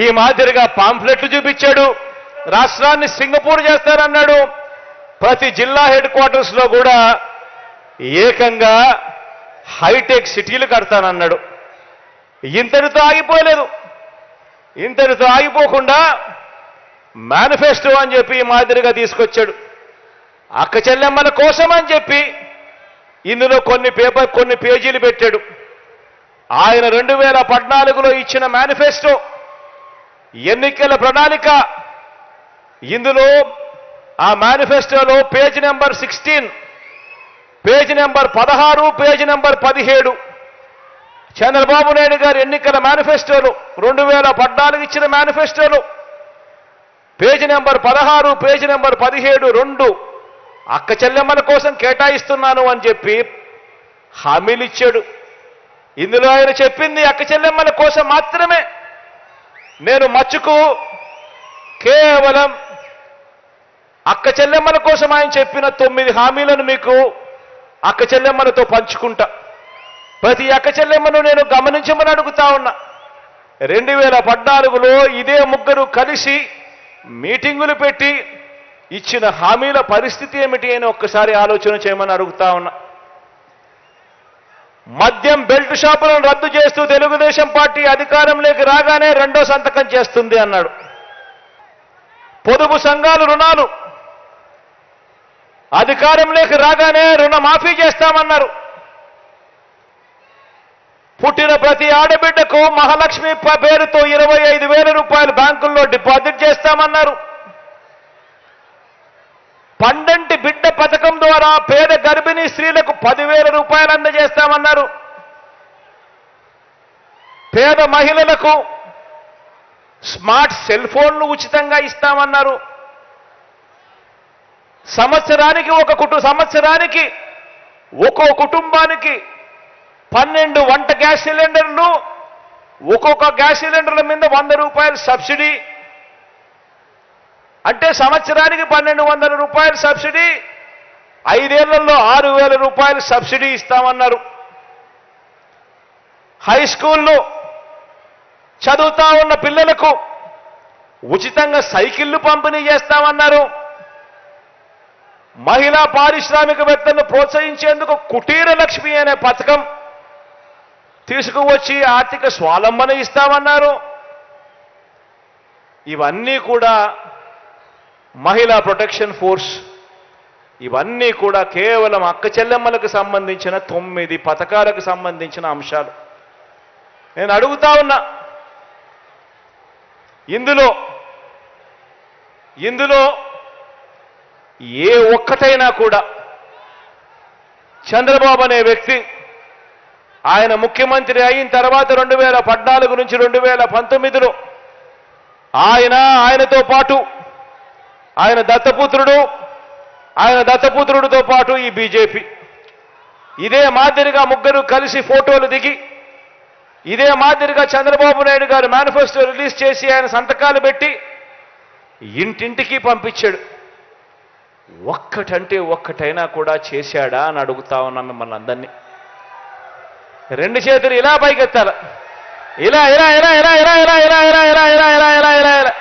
ఈ మాదిరిగా పాంఫ్లెట్లు చూపించాడు. రాష్ట్రాన్ని సింగపూర్ చేస్తానన్నాడు. ప్రతి జిల్లా హెడ్ క్వార్టర్స్ లో కూడా ఏకంగా హైటెక్ సిటీలు కడతానన్నాడు. ఇంతటితో ఆగిపోలేదు. ఇంతటితో ఆగిపోకుండా మేనిఫెస్టో అని చెప్పి ఈ మాదిరిగా తీసుకొచ్చాడు. అక్క చెల్లెమ్మల కోసం అని చెప్పి ఇందులో కొన్ని పేజీలు పెట్టాడు. ఆయన 2014లో ఇచ్చిన మేనిఫెస్టో ఎన్నికల ప్రణాళిక. ఇందులో ఆ మేనిఫెస్టోలో page number 16, page number 16, page number 17 Chandrababu Naidu గారి ఎన్నికల మేనిఫెస్టోలో 2014 ఇచ్చిన మేనిఫెస్టోలో పేజ్ నెంబర్ 16, పేజ్ నెంబర్ 17 2 అక్క చెల్లెమ్మల కోసం కేటాయిస్తున్నాను అని చెప్పి హామీలు ఇచ్చాడు. ఇందులో ఆయన చెప్పింది అక్క చెల్లెమ్మల కోసం మాత్రమే. నేను మచ్చుకు కేవలం అక్క చెల్లెమ్మల కోసం ఆయన చెప్పిన 9 హామీలను మీకు అక్క చెల్లెమ్మలతో పంచుకుంటా. ప్రతి అక్క చెల్లెమ్మను నేను గమనించమని అడుగుతా ఉన్నా. 2014లో ఇదే ముగ్గురు కలిసి మీటింగులు పెట్టి ఇచ్చిన హామీల పరిస్థితి ఏమిటి అని ఒక్కసారి ఆలోచన చేయమని అడుగుతా ఉన్నా. మద్యం బెల్ట్ షాపులను రద్దు చేస్తూ తెలుగుదేశం పార్టీ అధికారంలోకి రాగానే రెండో సంతకం చేస్తుంది అన్నాడు. పొదుపు సంఘాలు రుణాలు అధికారంలోకి రాగానే రుణమాఫీ చేస్తామన్నారు. పుట్టిన ప్రతి ఆడబిడ్డకు మహాలక్ష్మి పేరుతో 25,000 రూపాయలు బ్యాంకుల్లో డిపాజిట్ చేస్తామన్నారు. పండంటి బిడ్డ పథకం ద్వారా పేద గర్భిణీ స్త్రీలకు 10,000 రూపాయలు అందజేస్తామన్నారు. పేద మహిళలకు స్మార్ట్ సెల్ ఫోన్లు ఉచితంగా ఇస్తామన్నారు. సంవత్సరానికి ఒక్కో కుటుంబానికి 12 వంట గ్యాస్ సిలిండర్లు, ఒక్కొక్క గ్యాస్ సిలిండర్ల మీద 100 రూపాయలు సబ్సిడీ. అంటే సంవత్సరానికి 1,200 రూపాయలు సబ్సిడీ, 5 ఏళ్లలో 6,000 రూపాయలు సబ్సిడీ ఇస్తామన్నారు. హై స్కూల్లో చదువుతా ఉన్న పిల్లలకు ఉచితంగా సైకిళ్లు పంపిణీ చేస్తామన్నారు. మహిళా పారిశ్రామికవేత్తలను ప్రోత్సహించేందుకు కుటీర లక్ష్మి అనే పథకం తీసుకువచ్చి ఆర్థిక స్వావలంబన ఇస్తామన్నారు. ఇవన్నీ కూడా మహిళా ప్రొటెక్షన్ ఫోర్స్, ఇవన్నీ కూడా కేవలం అక్క చెల్లెమ్మలకు సంబంధించిన 9 పథకాలకు సంబంధించిన అంశాలు. నేను అడుగుతా ఉన్నా, ఇందులో ఏ ఒక్కటైనా కూడా చంద్రబాబు అనే వ్యక్తి ఆయన ముఖ్యమంత్రి అయిన తర్వాత 2014 నుంచి 2019లో ఆయనతో పాటు ఆయన దత్తపుత్రుడితో పాటు ఈ బీజేపీ ఇదే మాదిరిగా ముగ్గురు కలిసి ఫోటోలు దిగి ఇదే మాదిరిగా చంద్రబాబు నాయుడు గారు మేనిఫెస్టో రిలీజ్ చేసి ఆయన సంతకాలు పెట్టి ఇంటింటికి పంపించాడు. ఒక్కటైనా కూడా చేశాడా అని అడుగుతా ఉన్నాను మిమ్మల్ని అందరినీ. 2 చేతులు ఇలా పైకెత్తాల, ఇలా ఇలా ఇలా ఇలా ఇలా ఇలా ఇలా ఇలా ఇలా ఇలా ఇలా ఇలా ఇలా